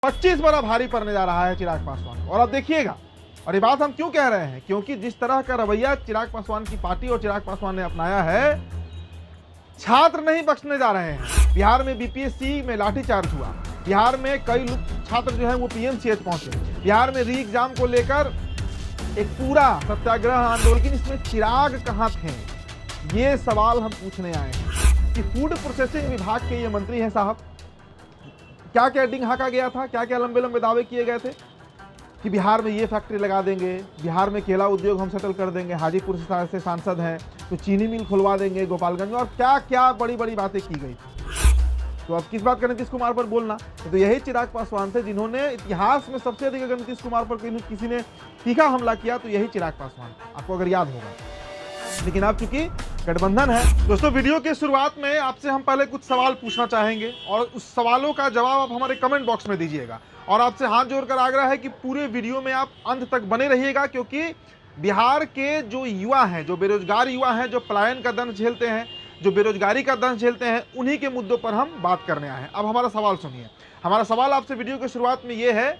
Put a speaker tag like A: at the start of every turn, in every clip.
A: 25 बड़ा भारी पड़ने जा रहा है चिराग पासवान को। और अब देखिएगा, और ये बात हम क्यों कह रहे हैं, क्योंकि जिस तरह का रवैया चिराग पासवान की पार्टी और चिराग पासवान ने अपनाया है, छात्र नहीं बख्शने जा रहे हैं। बिहार में बीपीएससी में लाठीचार्ज हुआ, बिहार में कई छात्र जो है वो पीएमसीएच पहुंचे, बिहार में री एग्जाम को लेकर एक पूरा सत्याग्रह आंदोलन। लेकिन इसमें चिराग कहां थे, ये सवाल हम पूछने आए हैं कि फूड प्रोसेसिंग विभाग के ये मंत्री हैं साहब, क्या क्या डिंग हाका गया था, क्या क्या लंबे लंबे दावे किए गए थे कि बिहार में ये फैक्ट्री लगा देंगे, बिहार में केला उद्योग हम सेटल कर देंगे, हाजीपुर से सांसद हैं तो चीनी मिल खुलवा देंगे गोपालगंज में, और क्या क्या बड़ी बड़ी बातें की गई थी। तो अब किस बात का नीतीश कुमार पर बोलना, तो यही चिराग पासवान थे जिन्होंने इतिहास में सबसे अधिक अगर नीतीश कुमार पर किसी ने तीखा हमला किया तो यही चिराग पासवान, आपको अगर याद होगा। लेकिन अब चूंकि गठबंधन है। दोस्तों, वीडियो के शुरुआत में आपसे हम पहले कुछ सवाल पूछना चाहेंगे और उस सवालों का जवाब आप हमारे कमेंट बॉक्स में दीजिएगा। और आपसे हाथ जोड़कर आग्रह है कि पूरे वीडियो में आप अंत तक बने रहिएगा, क्योंकि बिहार के जो युवा हैं, जो बेरोजगार युवा हैं, जो पलायन का दंश झेलते हैं, जो बेरोजगारी का दंश झेलते हैं, उन्हीं के मुद्दों पर हम बात करने आए हैं। अब हमारा सवाल सुनिए। हमारा सवाल आपसे वीडियो के शुरुआत में ये है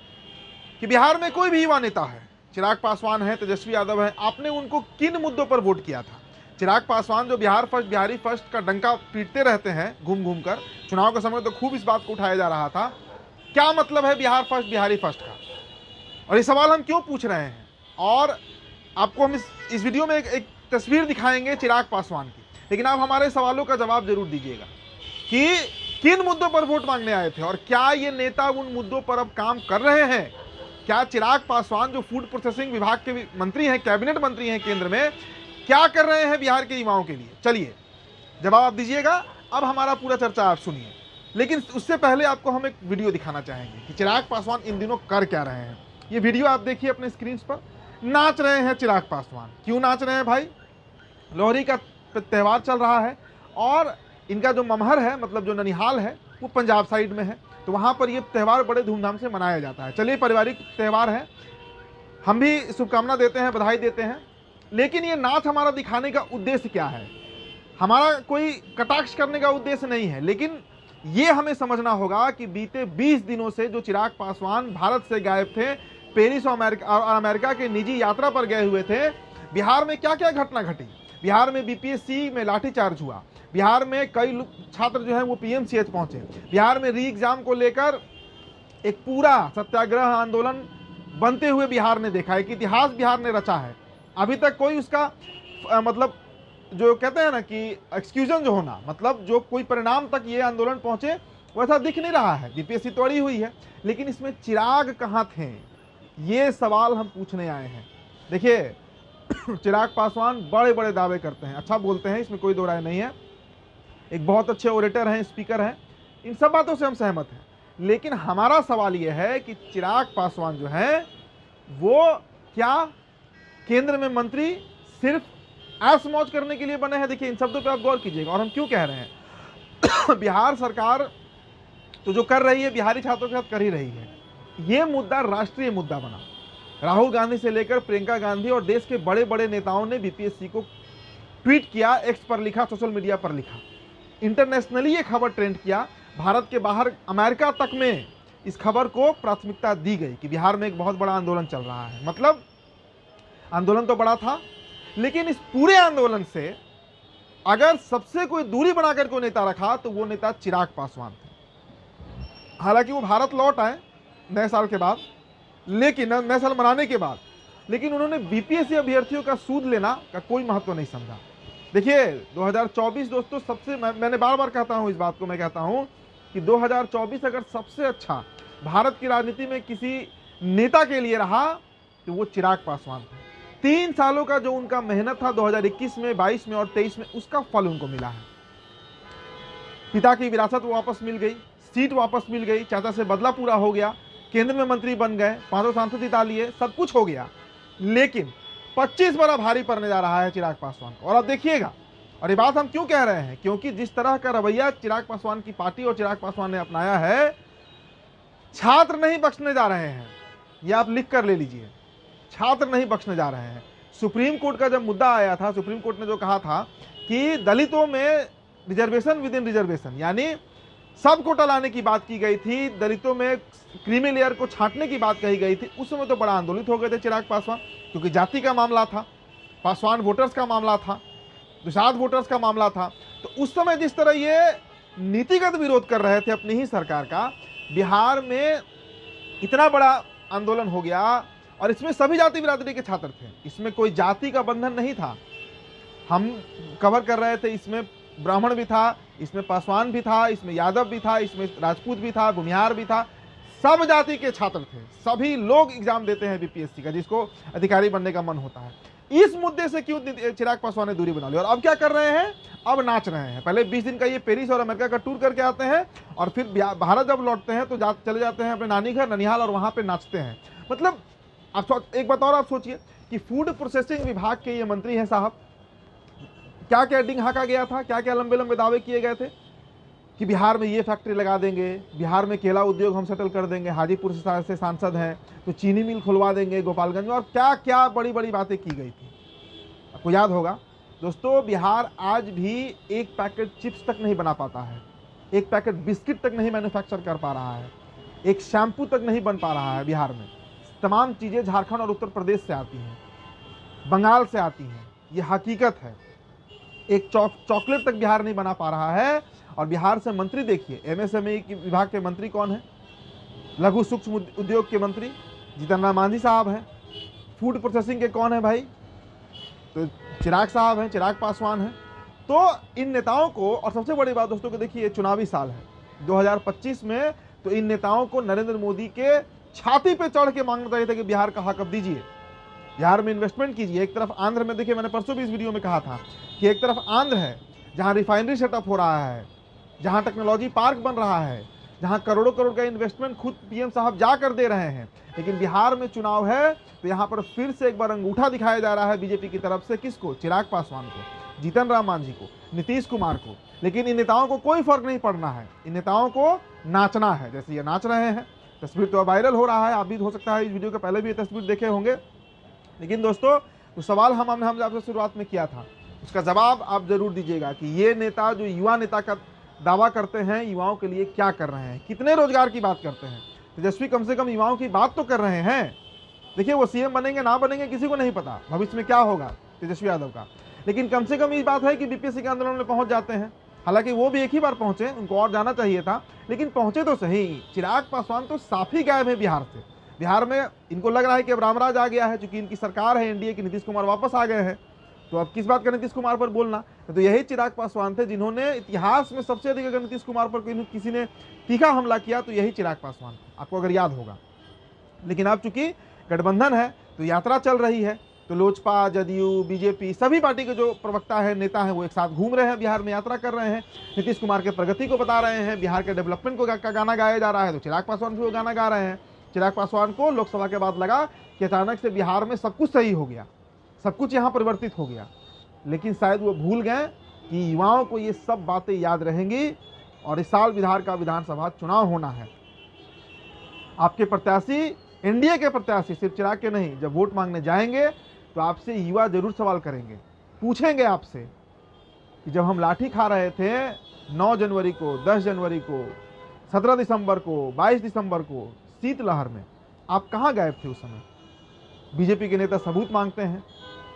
A: कि बिहार में कोई भी युवा नेता है, चिराग पासवान है, तेजस्वी यादव है, आपने उनको किन मुद्दों पर वोट किया था? चिराग पासवान जो बिहार फर्स्ट, बिहारी फर्स्ट का डंका पीटते रहते हैं घूम घूम कर, चुनाव के समय तो खूब इस बात को उठाया जा रहा था, क्या मतलब है बिहार फर्स्ट, बिहारी फर्स्ट का? और ये सवाल हम क्यों पूछ रहे हैं, और आपको हम इस वीडियो में एक तस्वीर दिखाएंगे चिराग पासवान की। लेकिन आप हमारे सवालों का जवाब जरूर दीजिएगा कि किन मुद्दों पर वोट मांगने आए थे और क्या ये नेता उन मुद्दों पर अब काम कर रहे हैं? क्या चिराग पासवान जो फूड प्रोसेसिंग विभाग के मंत्री हैं, कैबिनेट मंत्री हैं केंद्र में, क्या कर रहे हैं बिहार के युवाओं के लिए? चलिए जवाब आप दीजिएगा। अब हमारा पूरा चर्चा आप सुनिए, लेकिन उससे पहले आपको हम एक वीडियो दिखाना चाहेंगे कि चिराग पासवान इन दिनों कर क्या रहे हैं। ये वीडियो आप देखिए अपने स्क्रीन पर। नाच रहे हैं चिराग पासवान। क्यों नाच रहे हैं भाई? लोहरी का त्यौहार चल रहा है और इनका जो ममहर है, मतलब जो ननिहाल है, वो पंजाब साइड में है, तो वहाँ पर ये त्यौहार बड़े धूमधाम से मनाया जाता है। चलिए, पारिवारिक त्यौहार है, हम भी शुभकामना देते हैं, बधाई देते हैं। लेकिन ये नाच हमारा दिखाने का उद्देश्य क्या है? हमारा कोई कटाक्ष करने का उद्देश्य नहीं है, लेकिन ये हमें समझना होगा कि बीते 20 दिनों से जो चिराग पासवान भारत से गायब थे, पेरिस और अमेरिका के निजी यात्रा पर गए हुए थे, बिहार में क्या क्या घटना घटी। बिहार में बीपीएससी में लाठीचार्ज हुआ, बिहार में कई छात्र जो हैं वो पीएमसीएच पहुंचे, बिहार में री एग्जाम को लेकर एक पूरा सत्याग्रह आंदोलन बनते हुए बिहार ने देखा है कि इतिहास बिहार ने रचा है। अभी तक कोई उसका मतलब जो कहते हैं ना कि एक्सक्यूजन जो होना, मतलब जो कोई परिणाम तक ये आंदोलन पहुंचे, वैसा दिख नहीं रहा है। बीपीएससी तो अड़ी हुई है, लेकिन इसमें चिराग कहां थे, ये सवाल हम पूछने आए हैं। देखिए, चिराग पासवान बड़े बड़े दावे करते हैं, अच्छा बोलते हैं, इसमें कोई दो राय नहीं है, एक बहुत अच्छे ओरेटर हैं, स्पीकर हैं, इन सब बातों से हम सहमत हैं। लेकिन हमारा सवाल यह है कि चिराग पासवान जो है वो क्या केंद्र में मंत्री सिर्फ ऐश मौज करने के लिए बने हैं? देखिए, इन शब्दों पे आप गौर कीजिएगा। और हम क्यों कह रहे हैं बिहार सरकार तो जो कर रही है बिहारी छात्रों के साथ कर ही रही है। ये मुद्दा राष्ट्रीय मुद्दा बना। राहुल गांधी से लेकर प्रियंका गांधी और देश के बड़े बड़े नेताओं ने बीपीएससी को ट्वीट किया, एक्स पर लिखा, सोशल मीडिया पर लिखा, इंटरनेशनली ये खबर ट्रेंड किया, भारत के बाहर अमेरिका तक में इस खबर को प्राथमिकता दी गई कि बिहार में एक बहुत बड़ा आंदोलन चल रहा है। मतलब आंदोलन तो बड़ा था, लेकिन इस पूरे आंदोलन से अगर सबसे कोई दूरी बनाकर कोई नेता रखा तो वो नेता चिराग पासवान थे। हालांकि वो भारत लौट आए नए साल के बाद, लेकिन नए साल मनाने के बाद, लेकिन उन्होंने बीपीएससी अभ्यर्थियों का सूद लेना का कोई महत्व नहीं समझा। देखिए, 2024 दोस्तों सबसे, मैंने बार बार कहता हूं इस बात को, मैं कहता हूं कि 2024 अगर सबसे अच्छा भारत की राजनीति में किसी नेता के लिए रहा तो वो चिराग पासवान थे। 3 सालों का जो उनका मेहनत था 2021 में, 22 में और 23 में, उसका फल उनको मिला है। पिता की विरासत वापस मिल गई, सीट वापस मिल गई, चाचा से बदला पूरा हो गया, केंद्र में मंत्री बन गए, 5 सांसद जिता लिए, सब कुछ हो गया। लेकिन 25 बड़ा भारी पड़ने जा रहा है चिराग पासवान को। और अब देखिएगा, और ये बात हम क्यों कह रहे हैं, क्योंकि जिस तरह का रवैया चिराग पासवान की पार्टी और चिराग पासवान ने अपनाया है, छात्र नहीं बख्शने जा रहे हैं। ये आप लिख कर ले लीजिए, छात्र नहीं बख्शने जा रहे हैं। सुप्रीम कोर्ट का जब मुद्दा आया था, सुप्रीम कोर्ट ने जो कहा था कि दलितों में रिजर्वेशन विद इन रिजर्वेशन, यानी सब कोटा लाने की बात की गई थी, दलितों में क्रीमी लेयर को छांटने की बात कही गई थी। उस समय तो बड़ा आंदोलित हो गए थे चिराग पासवान, क्योंकि जाति का मामला था, पासवान वोटर्स का मामला था, दुसाध वोटर्स का मामला था। तो उस समय जिस तरह ये नीतिगत विरोध कर रहे थे अपनी ही सरकार का, बिहार में इतना बड़ा आंदोलन हो गया। और इसमें सभी जाति बिरादरी के छात्र थे, इसमें कोई जाति का बंधन नहीं था। हम कवर कर रहे थे, इसमें ब्राह्मण भी था, इसमें पासवान भी था, इसमें यादव भी था, इसमें राजपूत भी था, भूमिहार भी था, सब जाति के छात्र थे। सभी लोग एग्जाम देते हैं बीपीएससी का, जिसको अधिकारी बनने का मन होता है। इस मुद्दे से क्यों चिराग पासवान ने दूरी बना ली, और अब क्या कर रहे हैं, अब नाच रहे हैं। पहले 20 दिन का ये पेरिस और अमेरिका का टूर करके आते हैं, और फिर भारत जब लौटते हैं तो चले जाते हैं अपने नानी घर ननिहाल, और वहां पे नाचते हैं। मतलब आप एक बात और आप सोचिए कि फूड प्रोसेसिंग विभाग के ये मंत्री हैं साहब, क्या क्या डिंग हाका गया था, क्या क्या लंबे लंबे दावे किए गए थे कि बिहार में ये फैक्ट्री लगा देंगे, बिहार में केला उद्योग हम सेटल कर देंगे, हाजीपुर से सांसद हैं तो चीनी मिल खुलवा देंगे गोपालगंज में, और क्या क्या बड़ी बड़ी बातें की गई थी। आपको याद होगा दोस्तों, बिहार आज भी एक पैकेट चिप्स तक नहीं बना पाता है, एक पैकेट बिस्किट तक नहीं मैन्युफैक्चर कर पा रहा है, एक शैम्पू तक नहीं बन पा रहा है। बिहार में तमाम चीज़ें झारखंड और उत्तर प्रदेश से आती हैं, बंगाल से आती हैं, ये हकीकत है। एक चॉकलेट तक बिहार नहीं बना पा रहा है। और बिहार से मंत्री देखिए, एमएसएमई की विभाग के मंत्री कौन है, लघु सूक्ष्म उद्योग के मंत्री जीतन राम मांझी साहब हैं। फूड प्रोसेसिंग के कौन है भाई, तो चिराग साहब हैं, चिराग पासवान हैं। तो इन नेताओं को, और सबसे बड़ी बात दोस्तों को देखिए, चुनावी साल है 2025 में, तो इन नेताओं को नरेंद्र मोदी के छाती पे चढ़ के मांगना चाहिए था कि बिहार का हक अब दीजिए, बिहार में इन्वेस्टमेंट कीजिए। एक तरफ आंध्र में देखिए, मैंने परसों भी इस वीडियो में कहा था कि एक तरफ आंध्र है जहां रिफाइनरी सेटअप हो रहा है, जहां टेक्नोलॉजी पार्क बन रहा है, जहां करोड़ों करोड़ का इन्वेस्टमेंट खुद पीएम साहब जाकर दे रहे हैं। लेकिन बिहार में चुनाव है तो यहां पर फिर से एक बार अंगूठा दिखाया जा रहा है बीजेपी की तरफ से। किसको, चिराग पासवान को, जीतन राम मांझी को, नीतीश कुमार को। लेकिन इन नेताओं को कोई फर्क नहीं पड़ना है, इन नेताओं को नाचना है, जैसे ये नाच रहे हैं। तस्वीर तो वायरल हो रहा है, आप भी हो सकता है इस वीडियो के पहले भी ये तस्वीर देखे होंगे। लेकिन दोस्तों, तो सवाल हमने आपसे शुरुआत में किया था, उसका जवाब आप जरूर दीजिएगा कि ये नेता जो युवा नेता का दावा करते हैं, युवाओं के लिए क्या कर रहे हैं, कितने रोजगार की बात करते हैं। तेजस्वी कम से कम युवाओं की बात तो कर रहे हैं। देखिए, वो सीएम बनेंगे ना बनेंगे किसी को नहीं पता, भविष्य में क्या होगा तेजस्वी यादव का, लेकिन कम से कम ये बात है कि बीपीएससी के आंदोलन में पहुंच जाते हैं। हालांकि वो भी एक ही बार पहुंचे, उनको और जाना चाहिए था, लेकिन पहुंचे तो सही। चिराग पासवान तो साफ ही गायब है बिहार से। बिहार में इनको लग रहा है कि अब रामराज आ गया है, चूंकि इनकी सरकार है एनडीए की, नीतीश कुमार वापस आ गए हैं, तो अब किस बात का नीतीश कुमार पर बोलना। तो यही चिराग पासवान थे जिन्होंने इतिहास में सबसे अधिक अगर नीतीश कुमार पर किसी ने तीखा हमला किया तो यही चिराग पासवान, आपको अगर याद होगा। लेकिन अब चूंकि गठबंधन है तो यात्रा चल रही है, तो लोजपा, जदयू, बीजेपी, सभी पार्टी के जो प्रवक्ता है, नेता हैं, वो एक साथ घूम रहे हैं, बिहार में यात्रा कर रहे हैं, नीतीश कुमार के प्रगति को बता रहे हैं, बिहार के डेवलपमेंट को का गाना गाया जा रहा है, तो चिराग पासवान भी वो गाना गा रहे हैं। चिराग पासवान को लोकसभा के बाद लगा कि अचानक से बिहार में सब कुछ सही हो गया, सब कुछ यहाँ परिवर्तित हो गया, लेकिन शायद वो भूल गए कि युवाओं को ये सब बातें याद रहेंगी। और इस साल बिहार का विधानसभा चुनाव होना है। आपके प्रत्याशी, एनडीए के प्रत्याशी, सिर्फ चिराग के नहीं, जब वोट मांगने जाएंगे तो आपसे युवा जरूर सवाल करेंगे, पूछेंगे आपसे कि जब हम लाठी खा रहे थे 9 जनवरी को, 10 जनवरी को, 17 दिसंबर को, 22 दिसंबर को, शीतलहर में, आप कहाँ गायब थे उस समय। बीजेपी के नेता सबूत मांगते हैं,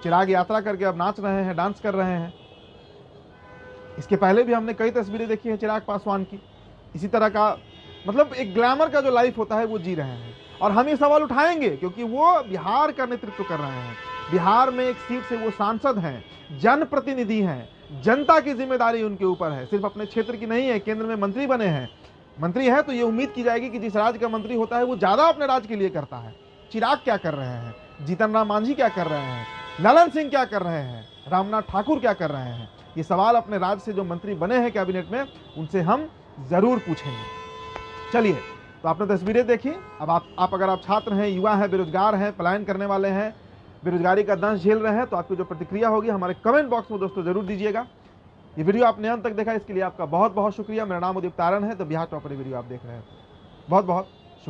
A: चिराग यात्रा करके अब नाच रहे हैं, डांस कर रहे हैं। इसके पहले भी हमने कई तस्वीरें देखी हैं चिराग पासवान की, इसी तरह का, मतलब एक ग्लैमर का जो लाइफ होता है वो जी रहे हैं। और हम ये सवाल उठाएंगे क्योंकि वो बिहार का नेतृत्व कर रहे हैं, बिहार में एक सीट से वो सांसद हैं, जनप्रतिनिधि हैं, जनता की जिम्मेदारी उनके ऊपर है, सिर्फ अपने क्षेत्र की नहीं है। केंद्र में मंत्री बने हैं, मंत्री है तो ये उम्मीद की जाएगी कि जिस राज्य का मंत्री होता है वो ज्यादा अपने राज्य के लिए करता है। चिराग क्या कर रहे हैं, जीतन राम मांझी क्या कर रहे हैं, ललन सिंह क्या कर रहे हैं, रामनाथ ठाकुर क्या कर रहे हैं, ये सवाल अपने राज्य से जो मंत्री बने हैं कैबिनेट में, उनसे हम जरूर पूछेंगे। चलिए, तो आपने तस्वीरें देखी। अब आप अगर आप छात्र हैं, युवा हैं, बेरोजगार हैं, पलायन करने वाले हैं, बेरोजगारी का दंश झेल रहे हैं, तो आपकी जो प्रतिक्रिया होगी हमारे कमेंट बॉक्स में दोस्तों जरूर दीजिएगा। ये वीडियो आपने अंत तक देखा, इसके लिए आपका बहुत बहुत शुक्रिया। मेरा नाम उदित तारण है, तो बिहार टॉपर वीडियो आप देख रहे हैं। बहुत बहुत